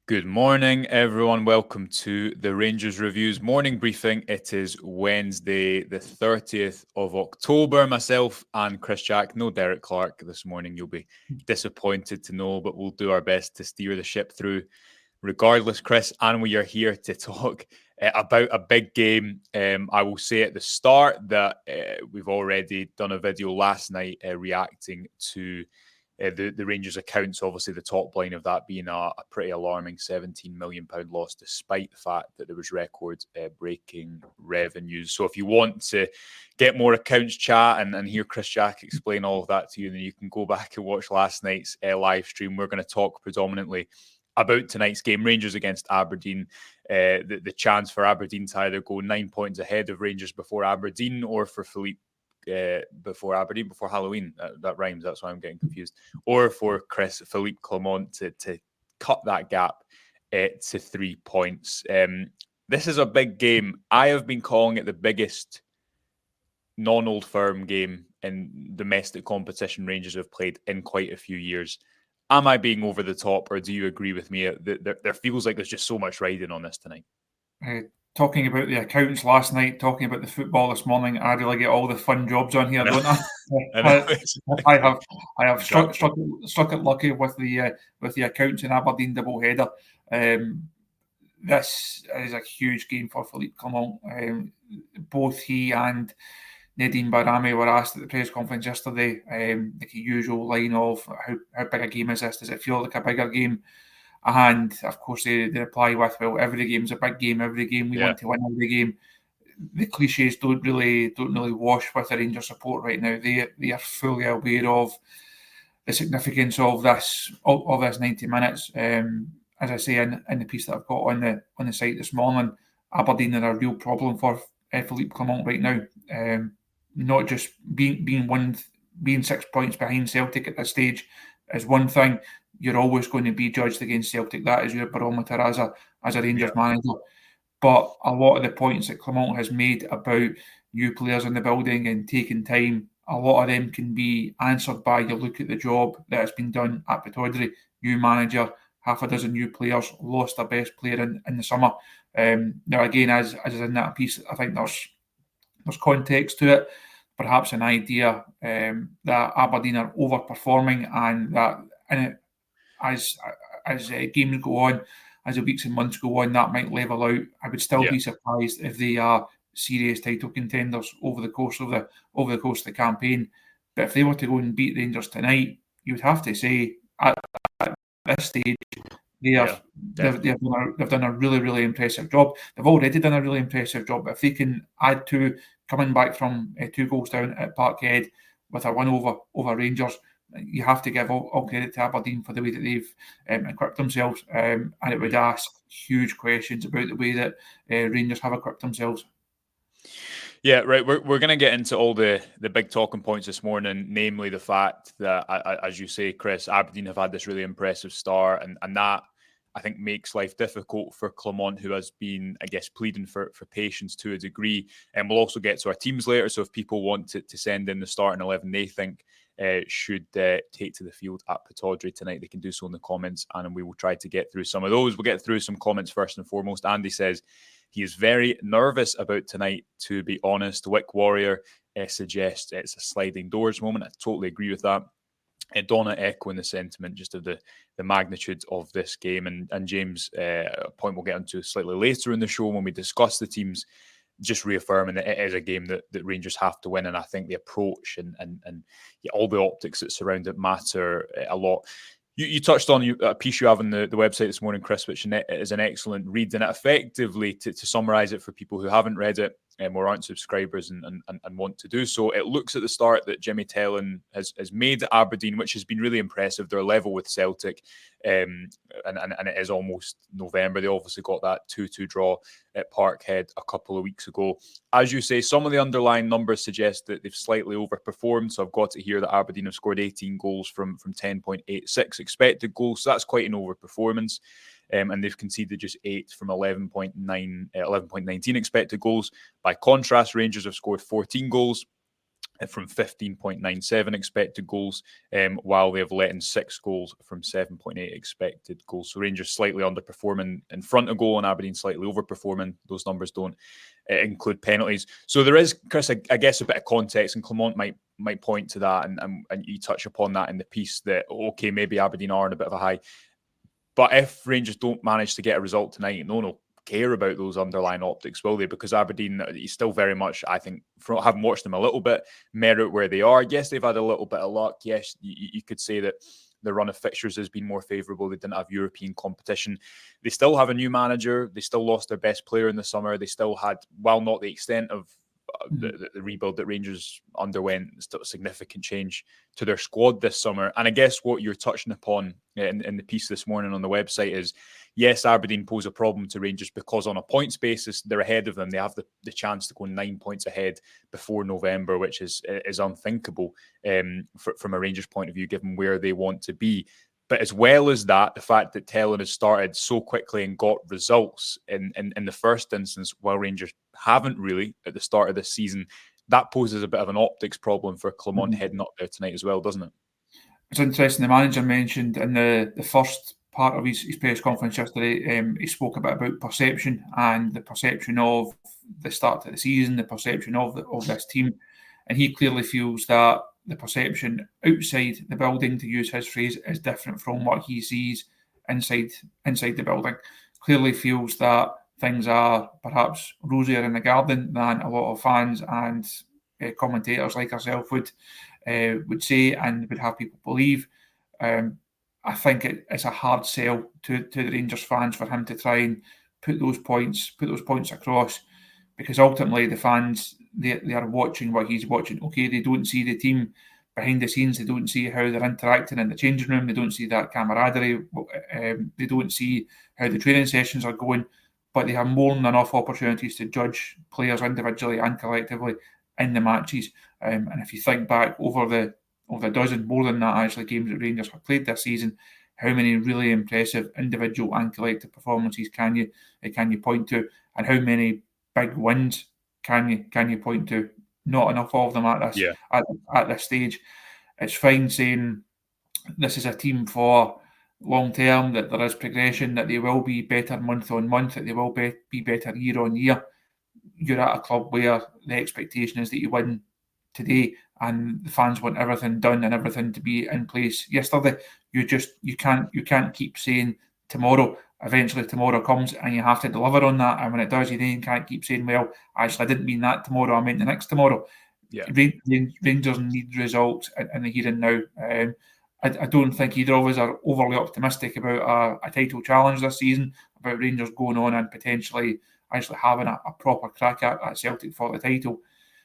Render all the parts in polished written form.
Good morning, everyone. Welcome to the Rangers Reviews morning briefing. It is Wednesday, the 30th of October. Myself and Chris Jack, no Derek Clark this morning. You'll be disappointed to know, but we'll do our best to steer the ship through regardless, Chris. And we are here to talk about a big game. I will say at the start that we've already done a video last night reacting to the Rangers accounts, obviously the top line of that being a pretty alarming £17 million loss, despite the fact that there was record-breaking revenues. So if you want to get more accounts chat and hear Chris Jack explain all of that to you, then you can go back and watch last night's live stream. We're going to talk predominantly about tonight's game, Rangers against Aberdeen. The chance for Aberdeen to either go 9 points ahead of Rangers before Aberdeen, or for Philippe before Aberdeen, before Halloween. That rhymes, that's why I'm getting confused. Or for Philippe Clement to cut that gap to 3 points. This is a big game. I have been calling it the biggest non-Old Firm game in domestic competition Rangers have played in quite a few years. Am I being over the top, or do you agree with me? There feels like there's just so much riding on this tonight. Talking about the accounts last night, talking about the football this morning, I really get all the fun jobs on here, don't I? I have struck it lucky with the accounts in Aberdeen double header. This is a huge game for Philippe Clement. Both he and Nadine Barami were asked at the press conference yesterday, the usual line of how big a game is this? Does it feel like a bigger game? And of course, they reply with, "Well, every game's a big game. Every game we want to win every game." The cliches don't really wash with the Rangers support right now. They are fully aware of the significance of this 90 minutes. As I say in the piece that I've got on the site this morning, Aberdeen are a real problem for Philippe Clement right now. Not just being 6 points behind Celtic at this stage is one thing. You're always going to be judged against Celtic. That is your barometer as a Rangers manager. But a lot of the points that Clement has made about new players in the building and taking time, a lot of them can be answered by you look at the job that has been done at Pittodrie. New manager, half a dozen new players, lost their best player in the summer. Now, again, as is in that piece, I think there's context to it. Perhaps an idea that Aberdeen are overperforming, and that as games go on, as the weeks and months go on, that might level out. I would still be surprised if they are serious title contenders over the course of the campaign. But if they were to go and beat Rangers tonight, you would have to say at this stage they've done a really, really impressive job. They've already done a really impressive job. But if they can add to coming back from 2 goals down at Parkhead with a win over Rangers, you have to give all credit to Aberdeen for the way that they've equipped themselves, and it would ask huge questions about the way that Rangers have equipped themselves. Yeah, right. We're going to get into all the big talking points this morning, namely the fact that, as you say, Chris, Aberdeen have had this really impressive start, and that, I think, makes life difficult for Clement, who has been, I guess, pleading for patience to a degree. And we'll also get to our teams later, so if people want to send in the starting 11 they think should take to the field at Pittodrie tonight, they can do so in the comments, and we will try to get through some of those. We'll get through some comments first and foremost. Andy says he is very nervous about tonight, to be honest. Wick Warrior suggests it's a sliding doors moment. I totally agree with that. Donna echoing the sentiment just of the magnitude of this game. And James, a point we'll get into slightly later in the show when we discuss the teams, just reaffirming that it is a game that Rangers have to win. And I think the approach and all the optics that surround it matter a lot. You touched on a piece you have on the website this morning, Chris, which is an excellent read. And effectively, to summarise it for people who haven't read it or aren't subscribers and want to do so, it looks at the start that Jimmy Thelin has made at Aberdeen, which has been really impressive. They're level with Celtic, and it is almost November. They obviously got that 2-2 draw at Parkhead a couple of weeks ago. As you say, some of the underlying numbers suggest that they've slightly overperformed. So I've got it here that Aberdeen have scored 18 goals from 10.86 expected goals. So that's quite an overperformance. And they've conceded just 8 from 11.19 expected goals. By contrast, Rangers have scored 14 goals from 15.97 expected goals, while they have let in 6 goals from 7.8 expected goals. So Rangers slightly underperforming in front of goal and Aberdeen slightly overperforming. Those numbers don't include penalties. So there is, Chris, I guess, a bit of context, and Clement might point to that, and you touch upon that in the piece that, okay, maybe Aberdeen are in a bit of a high. But if Rangers don't manage to get a result tonight, no one will care about those underlying optics, will they? Because Aberdeen is still very much, I think, from having watched them a little bit, merit where they are. Yes, they've had a little bit of luck. Yes, you could say that the run of fixtures has been more favourable. They didn't have European competition. They still have a new manager. They still lost their best player in the summer. They still had, while not the extent of the rebuild that Rangers underwent, still a significant change to their squad this summer. And I guess what you're touching upon in the piece this morning on the website is, yes, Aberdeen pose a problem to Rangers because on a points basis, they're ahead of them. They have the chance to go 9 points ahead before November, which is unthinkable from a Rangers point of view, given where they want to be. But as well as that, the fact that Thelin has started so quickly and got results in the first instance, while Rangers haven't really at the start of this season, that poses a bit of an optics problem for Clement heading up there tonight as well, doesn't it? It's interesting. The manager mentioned in the first part of his press conference yesterday, he spoke a bit about perception and the perception of the start of the season, the perception of this team. And he clearly feels that the perception outside the building, to use his phrase, is different from what he sees inside the building. Clearly feels that things are perhaps rosier in the garden than a lot of fans and commentators like ourselves would say and would have people believe. I think it's a hard sell to the Rangers fans for him to try and put those points across, because ultimately the fans they are watching what he's watching. Okay, they don't see the team behind the scenes. They don't see how they're interacting in the changing room. They don't see that camaraderie. They don't see how the training sessions are going. But they have more than enough opportunities to judge players individually and collectively in the matches. And if you think back over the dozen, more than that actually, games that Rangers have played this season, how many really impressive individual and collective performances can you point to, and how many big wins can you point to? Not enough of them at this at this stage. It's fine saying this is a team for long term, that there is progression, that they will be better month on month, that they will be better year on year. You're at a club where the expectation is that you win today, and the fans want everything done and everything to be in place yesterday. You can't keep saying tomorrow. Eventually tomorrow comes and you have to deliver on that, and when it does, you then can't keep saying, well, actually I didn't mean that tomorrow, I meant the next tomorrow. Rangers need results in the here and now. I don't think either of us are overly optimistic about a title challenge this season, about Rangers going on and potentially actually having a proper crack at Celtic for the title.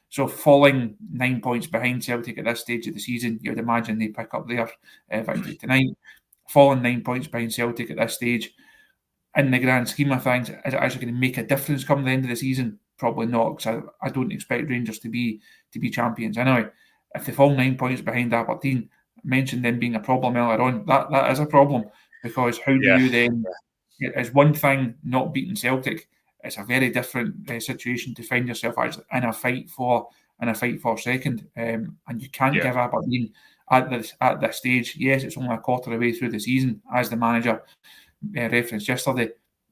So falling 9 points behind Celtic at this stage of the season, you'd imagine they pick up their victory tonight. Falling 9 points behind Celtic at this stage, in the grand scheme of things, is it actually going to make a difference come the end of the season? Probably not, because I don't expect Rangers to be champions anyway. If they fall 9 points behind Aberdeen, I mentioned them being a problem earlier on. That is a problem, because how do you then? It's one thing not beating Celtic. It's a very different situation to find yourself actually in a fight for second, and you can't give Aberdeen at this stage. Yes, it's only a quarter of the way through the season, as the manager referenced yesterday.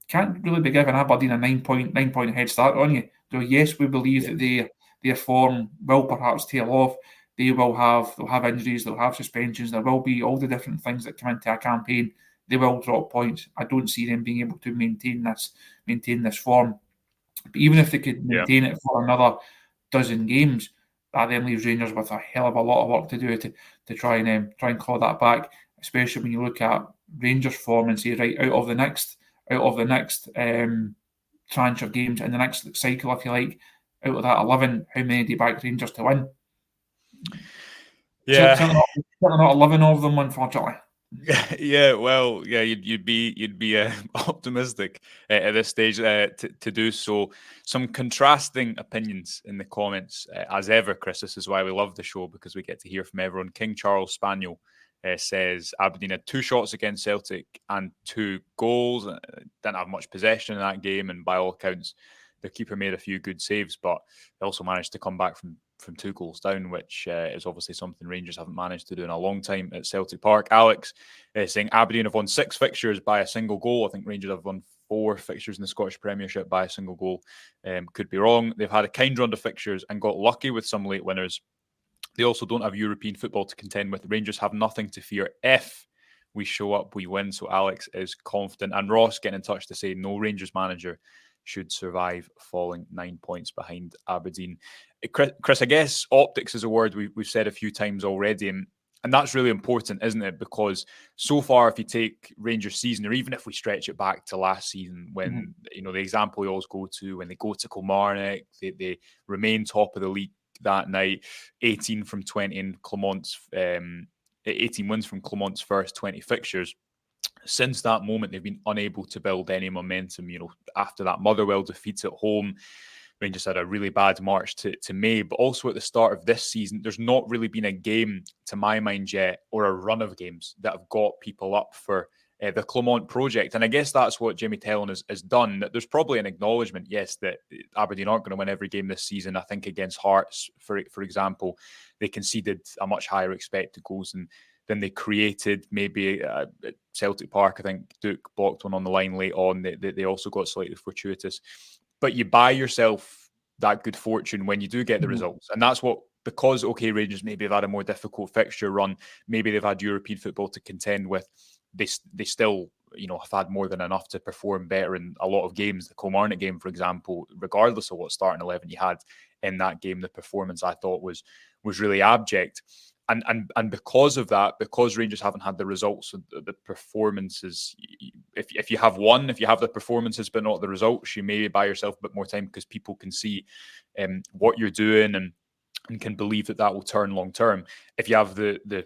Can't really be giving Aberdeen a 9 point head start on you. So yes, we believe that their form will perhaps tail off. They'll have injuries, they'll have suspensions, there will be all the different things that come into a campaign. They will drop points. I don't see them being able to maintain this form. But even if they could maintain it for another dozen games, that then leaves Rangers with a hell of a lot of work to do to try and claw that back. Especially when you look at Rangers' form and say, right, out of the next tranche of games in the next cycle, if you like, out of that 11, how many do you back Rangers to win? Certainly not 11 of them, unfortunately. You'd be optimistic at this stage to do so. Some contrasting opinions in the comments, as ever, Chris. This is why we love the show, because we get to hear from everyone. King Charles Spaniel says Aberdeen had 2 shots against Celtic and 2 goals. Didn't have much possession in that game, and by all accounts, their keeper made a few good saves, but they also managed to come back from 2 goals down, which is obviously something Rangers haven't managed to do in a long time at Celtic Park. Alex saying Aberdeen have won 6 fixtures by a single goal. I think Rangers have won 4 fixtures in the Scottish Premiership by a single goal. Could be wrong. They've had a kind run of fixtures and got lucky with some late winners. They also don't have European football to contend with. Rangers have nothing to fear. If we show up, we win. So Alex is confident. And Ross getting in touch to say no Rangers manager should survive falling 9 points behind Aberdeen. Chris, I guess optics is a word we've said a few times already. And that's really important, isn't it? Because so far, if you take Rangers season, or even if we stretch it back to last season, when, you know, the example we always go to, when they go to Kilmarnock, they remain top of the league that night, 18 from 20 in Clement's 18 wins from Clement's first 20 fixtures. Since that moment, they've been unable to build any momentum. You know, after that Motherwell defeat at home, Rangers had a really bad March to May, but also at the start of this season, there's not really been a game, to my mind yet, or a run of games that have got people up for the Clement project. And I guess that's what Jimmy Thelin has done. That there's probably an acknowledgement, yes, that Aberdeen aren't going to win every game this season. I think against Hearts, for example, they conceded a much higher expected goals than they created. Maybe at Celtic Park, I think Duke blocked one on the line late on. They also got slightly fortuitous. But you buy yourself that good fortune when you do get the results. And that's what, because, okay, Rangers maybe have had a more difficult fixture run, maybe they've had European football to contend with, they still, you know, have had more than enough to perform better in a lot of games. The Kilmarnock game, for example, regardless of what starting 11 you had in that game, the performance I thought was really abject. And because of that, because Rangers haven't had the results, the performances, if you have the performances but not the results, you maybe buy yourself a bit more time because people can see what you're doing and can believe that will turn long term. If you have the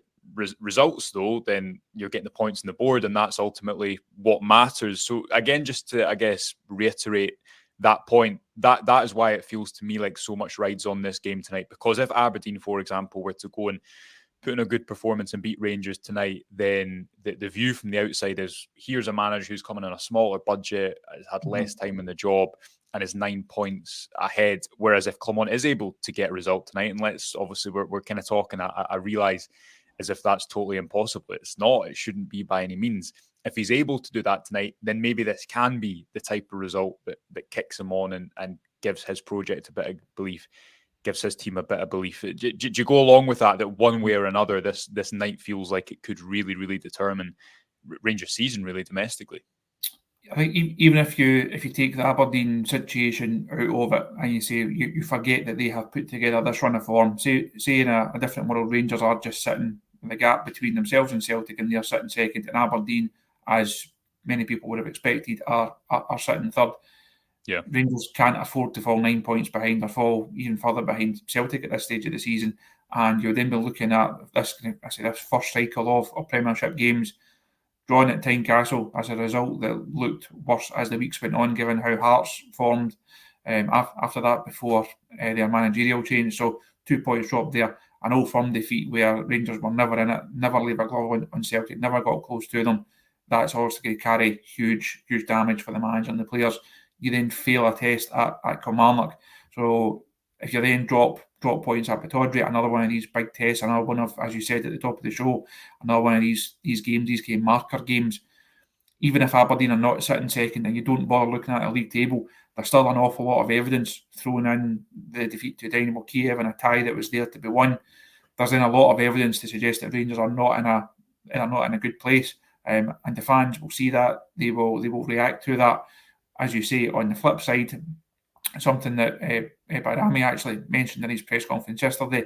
results, though, then you're getting the points on the board, and that's ultimately what matters. So again, just to, I guess, reiterate that point, that is why it feels to me like so much rides on this game tonight. Because if Aberdeen, for example, were to go and put in a good performance and beat Rangers tonight, then the view from the outside is, here's a manager who's coming on a smaller budget, has had less time in the job, and is 9 points ahead. Whereas if Clement is able to get a result tonight, and we're kind of talking, I realise as if that's totally impossible. It's not. It shouldn't be by any means. If he's able to do that tonight, then maybe this can be the type of result that kicks him on and gives his project a bit of belief, gives his team a bit of belief. Do you go along with that one way or another, this night feels like it could really, really determine Rangers' season, really, domestically? I think even if you take the Aberdeen situation out of it and you say you forget that they have put together this run of form, say in a different world, Rangers are just sitting in the gap between themselves and Celtic, and they're sitting second, and Aberdeen, as many people would have expected, are sitting third. Yeah, Rangers can't afford to fall 9 points behind or fall even further behind Celtic at this stage of the season, and you'll then be looking at this first cycle of Premiership games drawn at Tynecastle as a result that looked worse as the weeks went on, given how Hearts formed after that before their managerial change. So 2 points dropped there. An Old Firm defeat where Rangers were never in it, never laid a glove on Celtic, never got close to them. That's obviously going to carry huge damage for the manager and the players. You then fail a test at Kilmarnock. So if you then drop points at Pittodrie, another one of these big tests, another one of, as you said at the top of the show, another one of these games, these game marker games. Even if Aberdeen are not sitting second and you don't bother looking at a league table, there's still an awful lot of evidence thrown in the defeat to Dynamo Kiev and a tie that was there to be won. There's then a lot of evidence to suggest that Rangers are not in a good place, and the fans will see that. They will react to that. As you say, on the flip side, something that Barami actually mentioned in his press conference yesterday,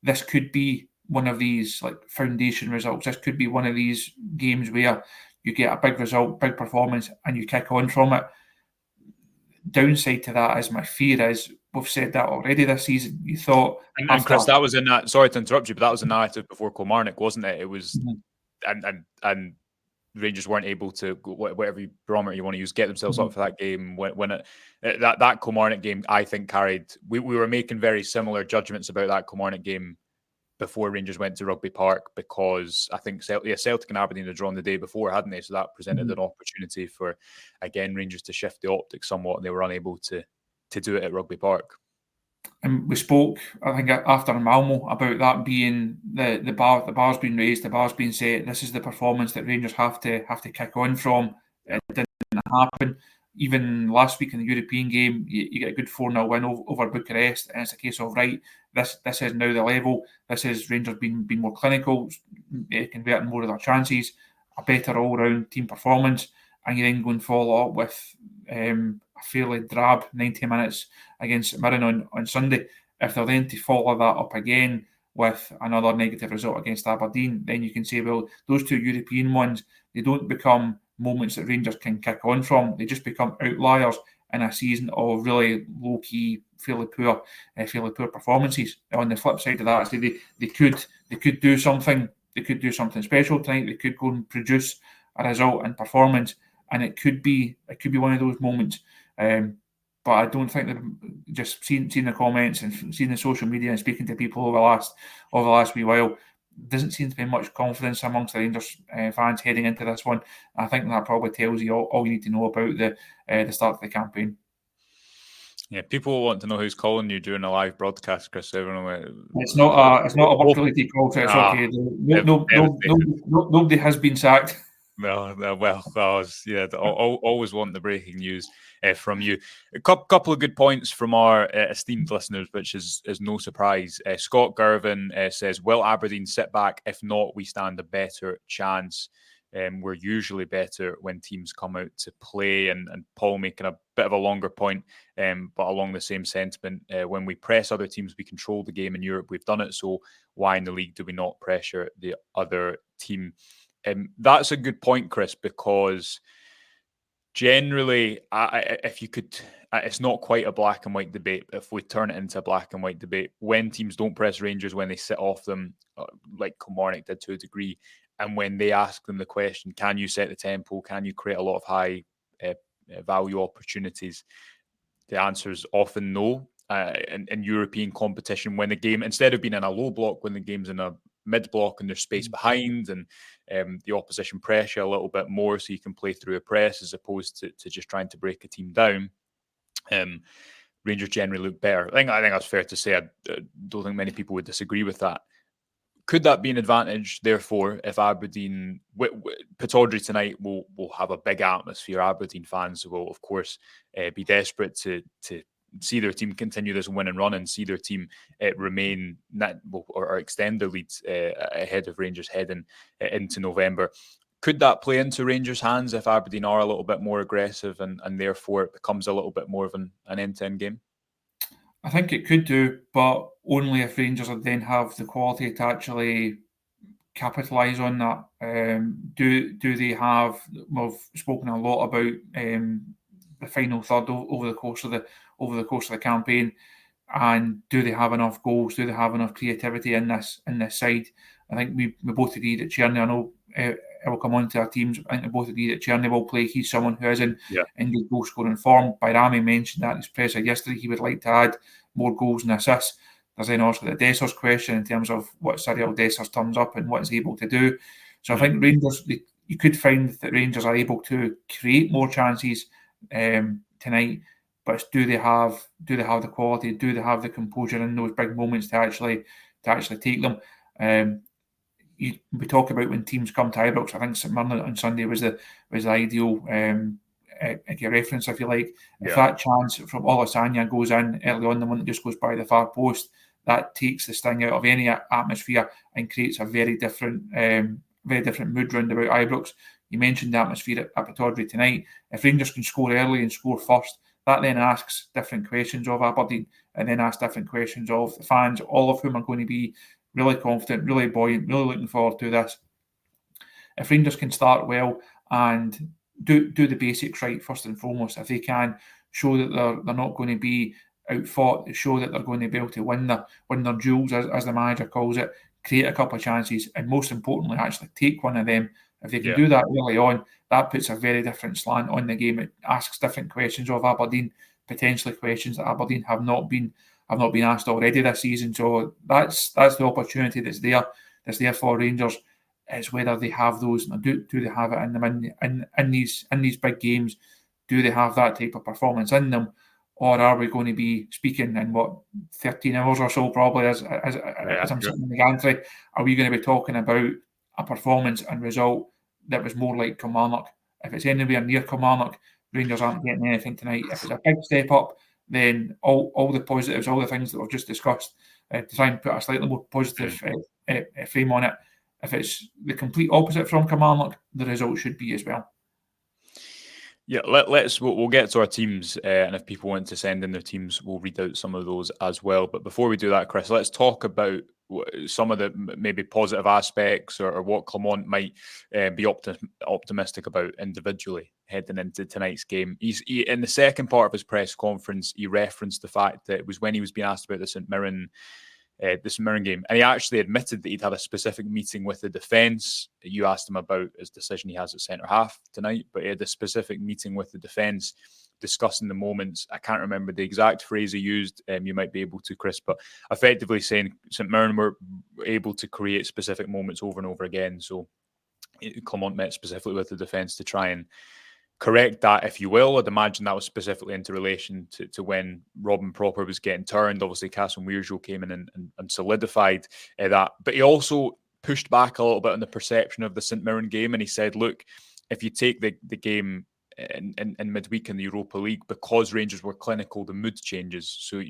this could be one of these like foundation results. This could be one of these games where you get a big result, big performance, and you kick on from it. Downside to that, as my fear is, we've said that already this season. You thought, and Chris, that was in that. Sorry to interrupt you, but that was a narrative before Kilmarnock, wasn't it? It was, and Rangers weren't able to, whatever barometer you want to use, get themselves up for that game. When that Kilmarnock game, I think carried. We were making very similar judgments about that Kilmarnock game before Rangers went to Rugby Park, because I think Celtic and Aberdeen had drawn the day before, hadn't they? So that presented an opportunity for, again, Rangers to shift the optics somewhat, and they were unable to to do it at Rugby Park. And we spoke, I think, after Malmo about that being the bar's being raised, the bar's being set. This is the performance that Rangers have to kick on from. It didn't happen. Even last week in the European game, you get a good 4-0 win over Bucharest, and it's a case of, right, this is now the level. This is Rangers being more clinical, converting more of their chances, a better all-round team performance, and you then go and follow up with a fairly drab 90 minutes against Mirren on Sunday. If they're then to follow that up again with another negative result against Aberdeen, then you can say, well, those two European ones, they don't become moments that Rangers can kick on from. They just become outliers in a season of really low-key, fairly poor performances. On the flip side of that, so they could do something. They could do something special tonight. They could go and produce a result and performance, and it could be one of those moments. But I don't think that just seeing the comments and seeing the social media and speaking to people over the last wee while, doesn't seem to be much confidence amongst the Rangers fans heading into this one. I think that probably tells you all you need to know about the start of the campaign. Yeah, people want to know who's calling you during a live broadcast, Chris. It's not a work-related call, so it's okay. Nobody has been sacked. No, well, always want the breaking news from you. A couple of good points from our esteemed listeners, which is no surprise. Scott Gervin says, will Aberdeen sit back? If not, we stand a better chance. We're usually better when teams come out to play. And Paul making a bit of a longer point, but along the same sentiment. When we press other teams, we control the game in Europe. We've done it. So why in the league do we not pressure the other team? That's a good point, Chris, because generally, if you could, it's not quite a black and white debate. If we turn it into a black and white debate, when teams don't press Rangers, when they sit off them, like Kilmarnock did to a degree, and when they ask them the question, can you set the tempo? Can you create a lot of high value opportunities? The answer is often no. In European competition, when the game, instead of being in a low block, when the game's in a mid block and there's space behind and the opposition pressure a little bit more so you can play through a press as opposed to just trying to break a team down, Rangers generally look better. I think that's fair to say. I don't think many people would disagree with that. Could that be an advantage, therefore, if Aberdeen, Pittodrie tonight will have a big atmosphere? Aberdeen fans will, of course, be desperate to see their team continue this win and run and see their team remain or extend their leads ahead of Rangers heading into November. Could that play into Rangers' hands if Aberdeen are a little bit more aggressive and therefore it becomes a little bit more of an end-to-end game? I think it could do, but only if Rangers then have the quality to actually capitalise on that. Do they have? We've spoken a lot about the final third over the course of the campaign, and do they have enough goals? Do they have enough creativity in this side? I think we both agree that Tierney, I know it will come on to our teams. I think we both agree that Tierney will play. He's someone who is in good goal scoring form. Bayrami mentioned that in his presser yesterday. He would like to add more goals and assists. There's then also the Dessers question in terms of what Cyril Dessers turns up and what he's able to do. So I think Rangers, you could find that Rangers are able to create more chances tonight, but do they have the quality? Do they have the composure in those big moments to actually take them? We talk about when teams come to Ibrox. I think St Mirren on Sunday was the ideal reference, if you like. If that chance from Olasanya goes in early on, the one that just goes by the far post, that takes the sting out of any atmosphere and creates a very different mood round about Ibrox. You mentioned the atmosphere at Pittodrie tonight. If Rangers can score early and score first, that then asks different questions of Aberdeen and then asks different questions of the fans, all of whom are going to be really confident, really buoyant, really looking forward to this. If Rangers can start well and do the basics right first and foremost, if they can show that they're not going to be outfought, show that they're going to be able to win their duels, as the manager calls it, create a couple of chances, and most importantly, actually take one of them. If they can do that early on, that puts a very different slant on the game. It asks different questions of Aberdeen, potentially questions that Aberdeen have not been asked already this season. So that's the opportunity that's there for Rangers. It's whether they have those. Do they have it in them in these big games? Do they have that type of performance in them, or are we going to be speaking in 13 hours or so, probably as I'm sitting in the gantry? Are we going to be talking about a performance and result that was more like Kilmarnock? If it's anywhere near Kilmarnock, Rangers aren't getting anything tonight. If it's a big step up, then all the positives, all the things that we've just discussed, to try and put a slightly more positive frame on it. If it's the complete opposite from Kilmarnock, the result should be as well. Yeah, we'll get to our teams, and if people want to send in their teams, we'll read out some of those as well. But before we do that, Chris, let's talk about some of the maybe positive aspects or what Clement might be optimistic about individually heading into tonight's game. He in the second part of his press conference, he referenced the fact that it was when he was being asked about the St Mirren game, and he actually admitted that he'd had a specific meeting with the defence. You asked him about his decision he has at centre half tonight, but he had a specific meeting with the defence discussing the moments. I can't remember the exact phrase he used. You might be able to, Chris, but effectively saying St Mirren were able to create specific moments over and over again. So Clement met specifically with the defence to try and correct that, if you will. I'd imagine that was specifically into relation to when Robin Proper was getting turned. Obviously, Castle Weirjo came in and solidified that. But he also pushed back a little bit on the perception of the St Mirren game, and he said, look, if you take the game in midweek in the Europa League, because Rangers were clinical, the mood changes. So,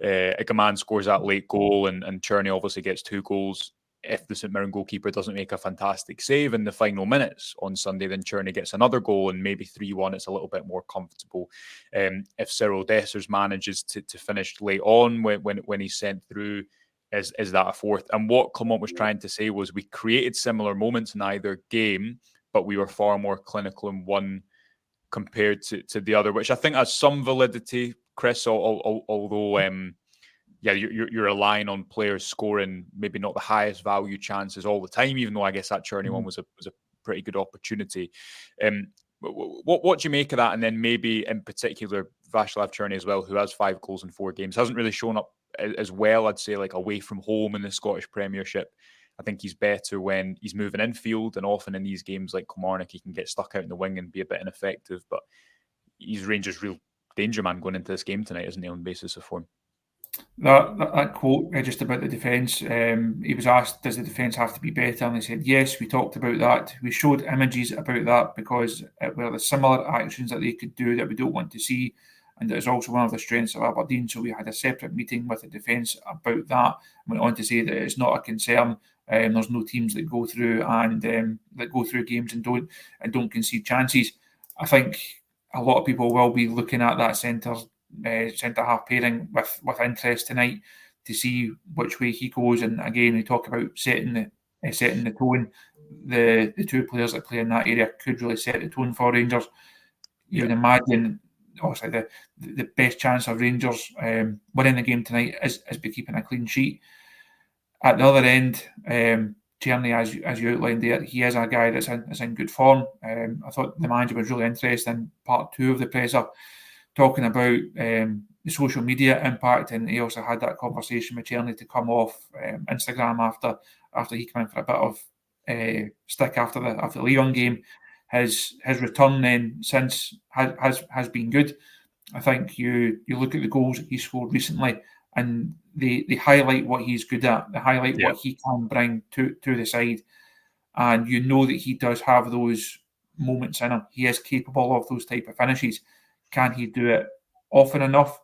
Igaman scores that late goal, and Cherney obviously gets 2 goals. If the St Mirren goalkeeper doesn't make a fantastic save in the final minutes on Sunday, then Cherney gets another goal, and maybe 3-1, it's a little bit more comfortable. If Cyril Dessers manages to finish late on when he's sent through, is that a fourth? And what Clement was trying to say was we created similar moments in either game, but we were far more clinical in one compared to the other, which I think has some validity, Chris, although you're relying on players scoring maybe not the highest value chances all the time, even though I guess that Cherney one was a pretty good opportunity. What do you make of that? And then maybe in particular, Václav Cherney as well, who has 5 goals in 4 games, hasn't really shown up as well, I'd say, like away from home in the Scottish Premiership. I think he's better when he's moving infield, and often in these games like Kilmarnock, he can get stuck out in the wing and be a bit ineffective. But he's Rangers' real danger man going into this game tonight, isn't he, on the basis of form? That quote just about the defence, he was asked, does the defence have to be better? And he said, yes, we talked about that. We showed images about that because it were the similar actions that they could do that we don't want to see. And it is also one of the strengths of Aberdeen. So we had a separate meeting with the defence about that. Went on to say that it's not a concern. There's no teams that go through games and don't concede chances. I think a lot of people will be looking at that centre half pairing with interest tonight to see which way he goes. And again, we talk about setting the tone. The 2 players that play in that area could really set the tone for Rangers. You would imagine, obviously, the best chance of Rangers winning the game tonight is by keeping a clean sheet. At the other end, Cherney, as you outlined there, he is a guy that's in good form. I thought the manager was really interested in part 2 of the presser, talking about the social media impact, and he also had that conversation with Cherney to come off Instagram after he came in for a bit of stick after the Leon game. His return then since has been good. I think you look at the goals he scored recently, and they highlight what he's good at. They highlight what he can bring to the side, and you know that he does have those moments in him. He is capable of those type of finishes. Can he do it often enough?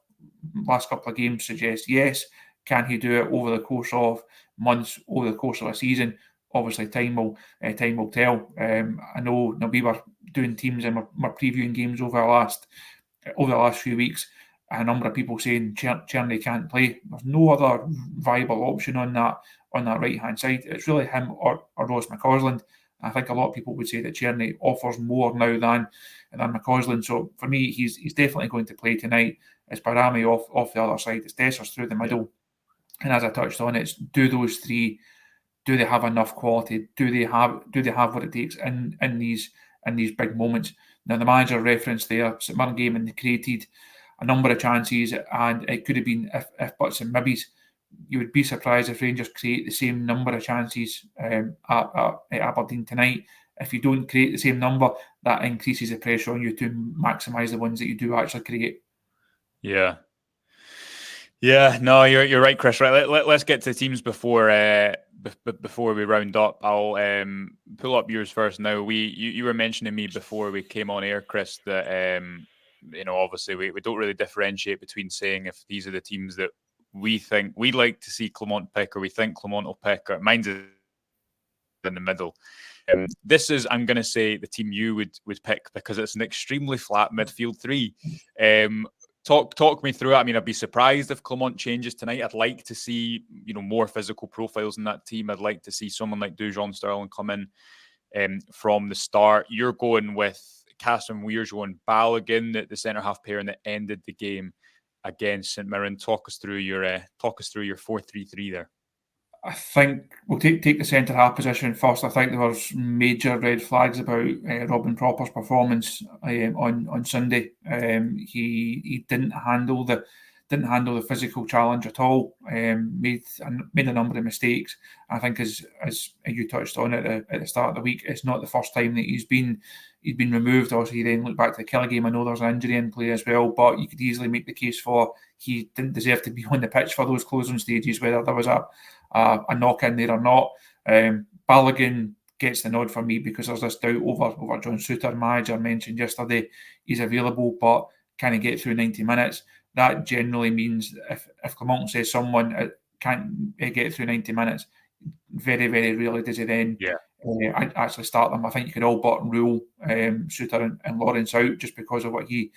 Last couple of games suggest yes. Can he do it over the course of months, over the course of a season? Obviously, time will tell. I know we were doing teams and we're previewing games over the last few weeks. A number of people saying Cherney can't play. There's no other viable option on that right hand side. It's really him or Ross McCausland. I think a lot of people would say that Cherney offers more now than McCausland. So for me, he's definitely going to play tonight. It's Barami off the other side. It's Dessers through the middle. And as I touched on, it's do those 3. Do they have enough quality? Do they have what it takes in these big moments? Now the manager referenced there St Mirren game, and they created a number of chances, and it could have been if buts and maybes. You would be surprised if Rangers create the same number of chances at Aberdeen tonight. If you don't create the same number, that increases the pressure on you to maximise the ones that you do actually create. Yeah. Yeah, no, you're right, Chris. Right, let's get to teams before we round up. I'll pull up yours first. Now, you were mentioning me before we came on air, Chris, that obviously we don't really differentiate between saying if these are the teams that we think we'd like to see Clement pick or we think Clement will pick. Or mine's in the middle. This is, I'm going to say, the team you would pick because it's an extremely flat midfield three. Talk me through it. I mean, I'd be surprised if Clement changes tonight. I'd like to see more physical profiles in that team. I'd like to see someone like Dujon Sterling come in from the start. You're going with Cassim Weirjo and Balogun, the centre half pair, that ended the game against St Mirren. Talk us through your 4-3-3 there. I think we'll take the centre half position first. I think there was major red flags about Robin Proper's performance on Sunday. He didn't handle the physical challenge at all. Made a number of mistakes. I think as you touched on at the start of the week, it's not the first time that he's been removed. Obviously, then look back to the Killer game. I know there's an injury in play as well, but you could easily make the case for he didn't deserve to be on the pitch for those closing stages, whether there was a knock in there or not. Balogun gets the nod for me because there's this doubt over John Souttar. Manager mentioned yesterday he's available, but can he get through 90 minutes? That generally means if Clement says someone can't get through 90 minutes, very, very rarely does he then actually start them. I think you could all but rule Souttar and Lawrence out just because of what he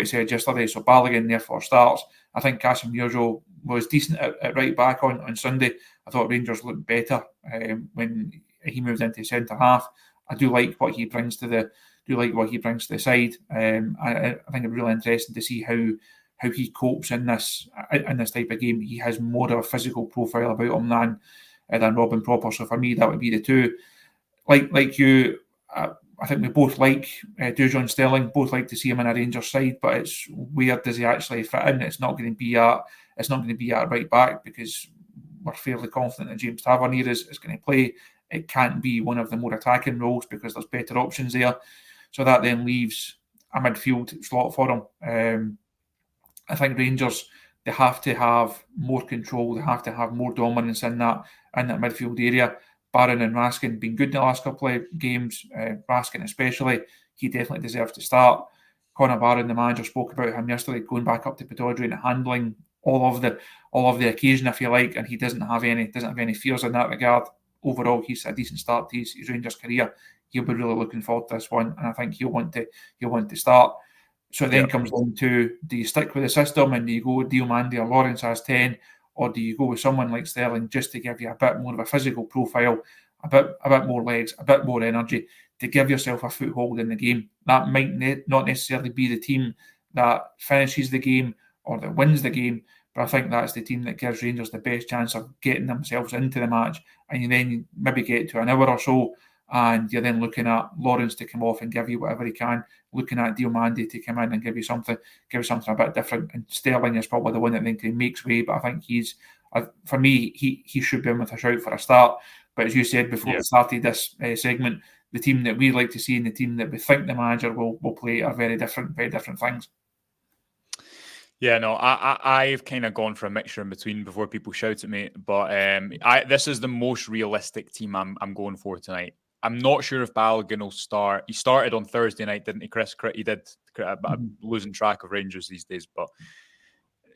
said yesterday. So Balogun therefore starts. I think Cassim Weirjo was decent at right back on Sunday. I thought Rangers looked better when he moved into centre half. I do like what he brings to the side. I think it's really interesting to see how he copes in this type of game. He has more of a physical profile about him than Robin Proper. So for me, that would be the two. Like you, I think we both like Dujon Sterling. Both like to see him in a Rangers side, but it's where does he actually fit in? It's not going to be at right back because we're fairly confident that James Tavernier is going to play. It can't be one of the more attacking roles because there's better options there. So that then leaves a midfield slot for him. I think Rangers, they have to have more control. They have to have more dominance in that midfield area. Barron and Raskin been good in the last couple of games. Raskin especially, he definitely deserves to start. Conor Barron, the manager, spoke about him yesterday, going back up to Pittodrie and handling all of the occasion, if you like, and he doesn't have any fears in that regard. Overall, he's a decent start to his Rangers career. He'll be really looking forward to this one, and I think he'll want to start. So it then comes down to, do you stick with the system and do you go with Diomande or Lawrence as 10, or do you go with someone like Sterling just to give you a bit more of a physical profile, a bit more legs, a bit more energy to give yourself a foothold in the game? That might not necessarily be the team that finishes the game or that wins the game, but I think that's the team that gives Rangers the best chance of getting themselves into the match. And you then maybe get to an hour or so, and you're then looking at Lawrence to come off and give you whatever he can, looking at Diomande to come in and give you something a bit different. And Sterling is probably the one that then makes way, but I think for me, he should be in with a shout for a start. But as you said before we started this segment, the team that we like to see and the team that we think the manager will play are very different things. Yeah, no, I've kind of gone for a mixture in between before people shout at me, but this is the most realistic team I'm going for tonight. I'm not sure if Balogun will start. He started on Thursday night, didn't he, Chris? He did. I'm losing track of Rangers these days, but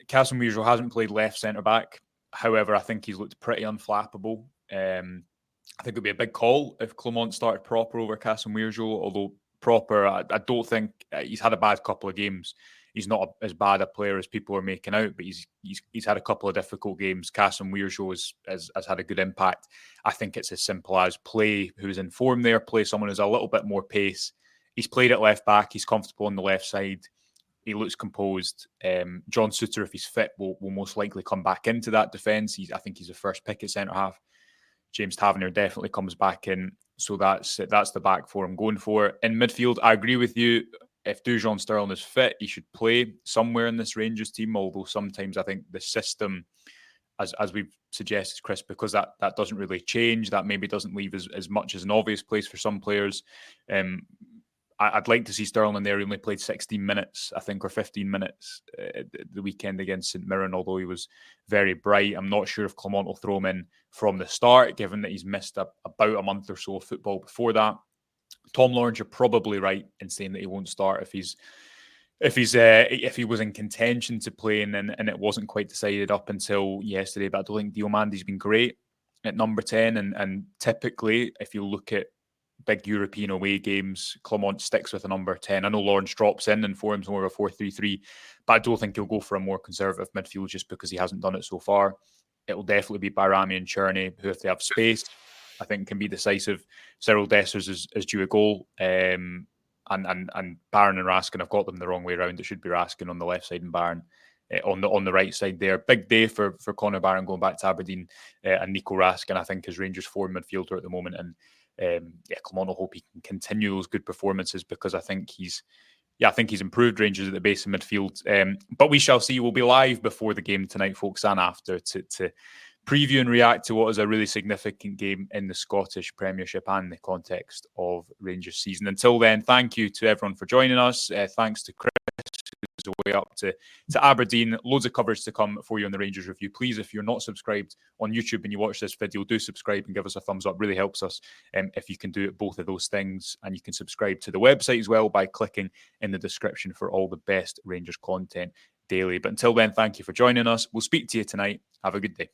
Cassim Weirjo hasn't played left centre back. However, I think he's looked pretty unflappable. I think it'd be a big call if Clement started Proper over Cassim Weirjo, although Proper, I don't think he's had a bad couple of games. He's not as bad a player as people are making out, but he's had a couple of difficult games. Cassim Weirjo has had a good impact. I think it's as simple as play who's in form there, play someone who's a little bit more pace. He's played at left back. He's comfortable on the left side. He looks composed. John Souttar, if he's fit, will most likely come back into that defence. I think he's the first pick at centre half. James Tavernier definitely comes back in. So that's the back four I'm going for. In midfield, I agree with you. If Dujon Sterling is fit, he should play somewhere in this Rangers team, although sometimes I think the system, as we've suggested, Chris, because that doesn't really change, that maybe doesn't leave as much as an obvious place for some players. I'd like to see Sterling in there. He only played 16 minutes, I think, or 15 minutes the weekend against St Mirren, although he was very bright. I'm not sure if Clement will throw him in from the start, given that he's missed about a month or so of football before that. Tom Lawrence, you're probably right in saying that he won't start if he was in contention to play and it wasn't quite decided up until yesterday. But I don't think Diomandi's been great at number 10, and typically if you look at big European away games, Clement sticks with a number 10. I know Lawrence drops in and forms more of a 4-3-3, but I don't think he'll go for a more conservative midfield just because he hasn't done it so far. It'll definitely be Bayrami and Cherney, who, if they have space, I think can be decisive. Cyril Dessers is due a goal. And Barron and Raskin, I've got them the wrong way around. It should be Raskin on the left side and Barron on the right side there. Big day for Conor Barron going back to Aberdeen, and Nico Raskin, I think, is Rangers' forward midfielder at the moment. And Clement will hope he can continue those good performances, because I think he's improved Rangers at the base of midfield. But we shall see. We'll be live before the game tonight, folks, and after to preview and react to what is a really significant game in the Scottish Premiership and the context of Rangers season. Until then, thank you to everyone for joining us. Thanks to Chris, who's away up to Aberdeen. Loads of coverage to come for you on the Rangers Review. Please, if you're not subscribed on YouTube and you watch this video, do subscribe and give us a thumbs up. Really helps us if you can do both of those things. And you can subscribe to the website as well by clicking in the description for all the best Rangers content daily. But until then, thank you for joining us. We'll speak to you tonight. Have a good day.